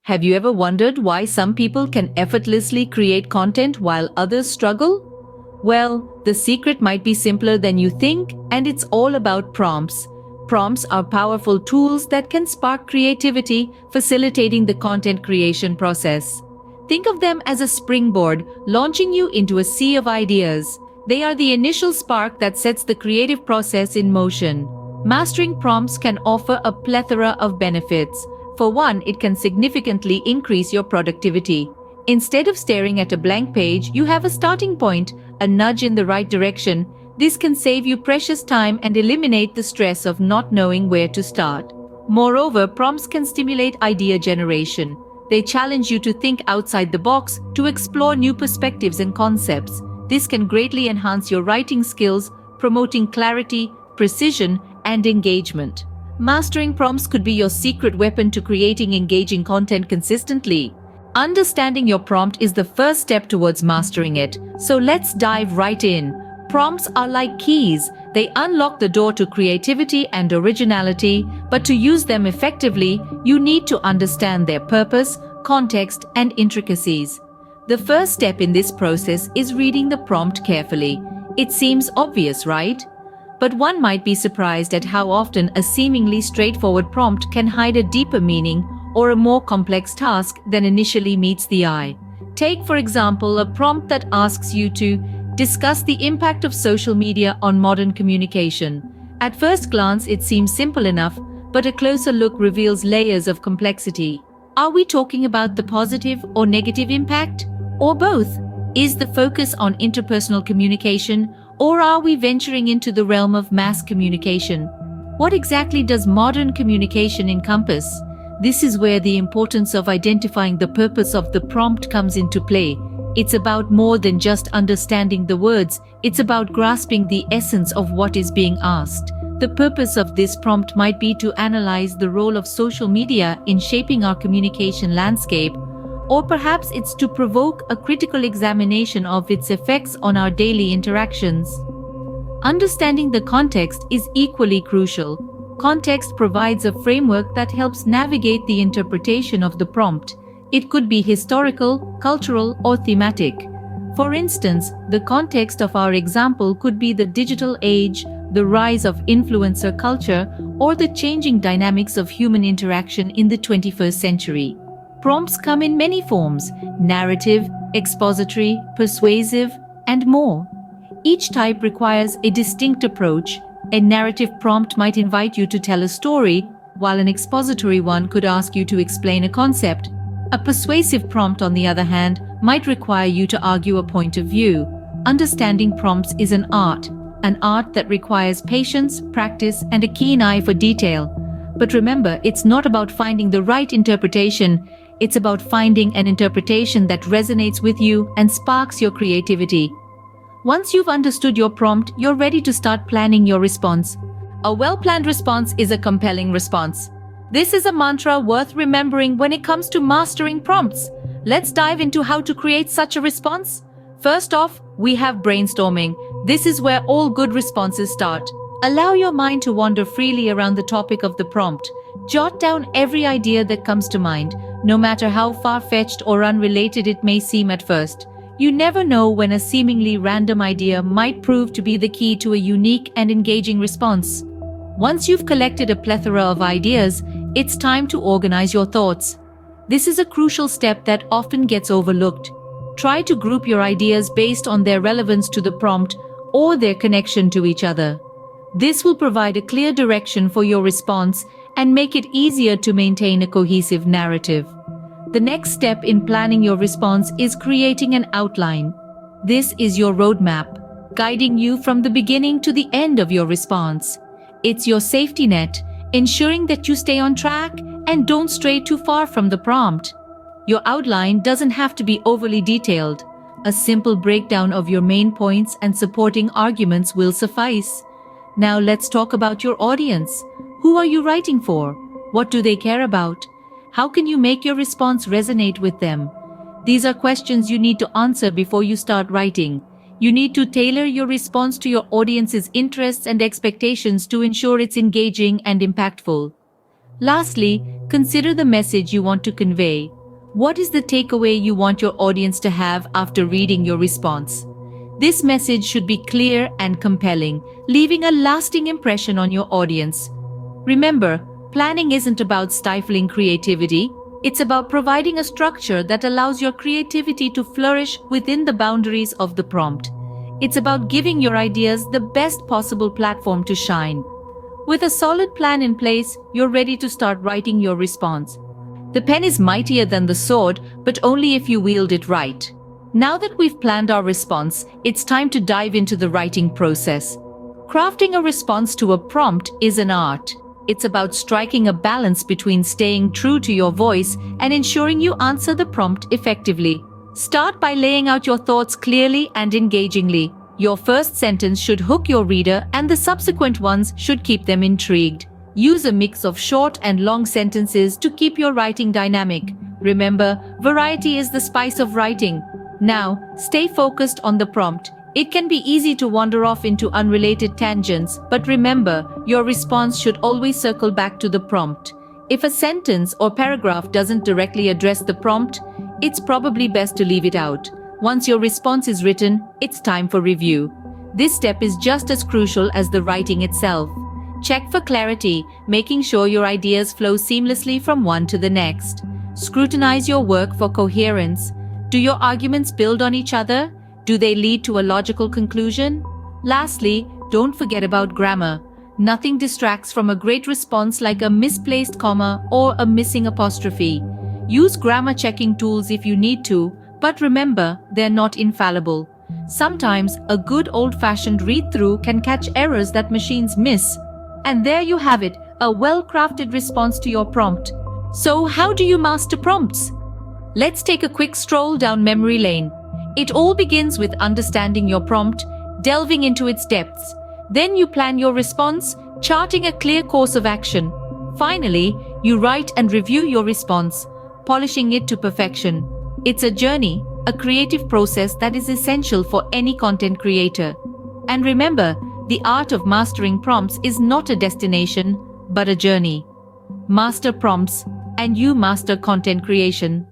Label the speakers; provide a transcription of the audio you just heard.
Speaker 1: Have you ever wondered why some people can effortlessly create content while others struggle? Well, the secret might be simpler than you think, and it's all about prompts. Prompts are powerful tools that can spark creativity, facilitating the content creation process. Think of them as a springboard, launching you into a sea of ideas. They are the initial spark that sets the creative process in motion. Mastering prompts can offer a plethora of benefits. For one, it can significantly increase your productivity. Instead of staring at a blank page, you have a starting point, a nudge in the right direction. This can save you precious time and eliminate the stress of not knowing where to start. Moreover, prompts can stimulate idea generation. They challenge you to think outside the box, to explore new perspectives and concepts. This can greatly enhance your writing skills, promoting clarity, precision, and engagement. Mastering prompts could be your secret weapon to creating engaging content consistently. Understanding your prompt is the first step towards mastering it, so let's dive right in. Prompts are like keys. They unlock the door to creativity and originality, but to use them effectively, you need to understand their purpose, context, and intricacies. The first step in this process is reading the prompt carefully. It seems obvious, right? But one might be surprised at how often a seemingly straightforward prompt can hide a deeper meaning or a more complex task than initially meets the eye. Take, for example, a prompt that asks you to discuss the impact of social media on modern communication. At first glance, it seems simple enough, but a closer look reveals layers of complexity. Are we talking about the positive or negative impact? Or both? Is the focus on interpersonal communication, or are we venturing into the realm of mass communication? What exactly does modern communication encompass? This is where the importance of identifying the purpose of the prompt comes into play. It's about more than just understanding the words, it's about grasping the essence of what is being asked. The purpose of this prompt might be to analyze the role of social media in shaping our communication landscape, or perhaps it's to provoke a critical examination of its effects on our daily interactions. Understanding the context is equally crucial. Context provides a framework that helps navigate the interpretation of the prompt. It could be historical, cultural, or thematic. For instance, the context of our example could be the digital age, the rise of influencer culture, or the changing dynamics of human interaction in the 21st century. Prompts come in many forms: narrative, expository, persuasive, and more. Each type requires a distinct approach. A narrative prompt might invite you to tell a story, while an expository one could ask you to explain a concept. A persuasive prompt, on the other hand, might require you to argue a point of view. Understanding prompts is an art that requires patience, practice, and a keen eye for detail. But remember, it's not about finding the right interpretation. It's about finding an interpretation that resonates with you and sparks your creativity. Once you've understood your prompt, you're ready to start planning your response. A well-planned response is a compelling response. This is a mantra worth remembering when it comes to mastering prompts. Let's dive into how to create such a response. First off, we have brainstorming. This is where all good responses start. Allow your mind to wander freely around the topic of the prompt. Jot down every idea that comes to mind, no matter how far-fetched or unrelated it may seem at first. You never know when a seemingly random idea might prove to be the key to a unique and engaging response. Once you've collected a plethora of ideas, it's time to organize your thoughts. This is a crucial step that often gets overlooked. Try to group your ideas based on their relevance to the prompt or their connection to each other. This will provide a clear direction for your response and make it easier to maintain a cohesive narrative. The next step in planning your response is creating an outline. This is your roadmap, guiding you from the beginning to the end of your response. It's your safety net, ensuring that you stay on track and don't stray too far from the prompt. Your outline doesn't have to be overly detailed. A simple breakdown of your main points and supporting arguments will suffice. Now let's talk about your audience. Who are you writing for? What do they care about? How can you make your response resonate with them? These are questions you need to answer before you start writing. You need to tailor your response to your audience's interests and expectations to ensure it's engaging and impactful. Lastly, consider the message you want to convey. What is the takeaway you want your audience to have after reading your response? This message should be clear and compelling, leaving a lasting impression on your audience. Remember, planning isn't about stifling creativity. It's about providing a structure that allows your creativity to flourish within the boundaries of the prompt. It's about giving your ideas the best possible platform to shine. With a solid plan in place, you're ready to start writing your response. The pen is mightier than the sword, but only if you wield it right. Now that we've planned our response, it's time to dive into the writing process. Crafting a response to a prompt is an art. It's about striking a balance between staying true to your voice and ensuring you answer the prompt effectively. Start by laying out your thoughts clearly and engagingly. Your first sentence should hook your reader, and the subsequent ones should keep them intrigued. Use a mix of short and long sentences to keep your writing dynamic. Remember, variety is the spice of writing. Now, stay focused on the prompt. It can be easy to wander off into unrelated tangents, but remember, your response should always circle back to the prompt. If a sentence or paragraph doesn't directly address the prompt, it's probably best to leave it out. Once your response is written, it's time for review. This step is just as crucial as the writing itself. Check for clarity, making sure your ideas flow seamlessly from one to the next. Scrutinize your work for coherence. Do your arguments build on each other? Do they lead to a logical conclusion? Lastly, don't forget about grammar. Nothing distracts from a great response like a misplaced comma or a missing apostrophe. Use grammar checking tools if you need to, but remember, they're not infallible. Sometimes a good old-fashioned read-through can catch errors that machines miss. And there you have it, a well-crafted response to your prompt. So how do you master prompts? Let's take a quick stroll down memory lane. It all begins with understanding your prompt, delving into its depths. Then you plan your response, charting a clear course of action. Finally, you write and review your response, polishing it to perfection. It's a journey, a creative process that is essential for any content creator. And remember, the art of mastering prompts is not a destination, but a journey. Master prompts, and you master content creation.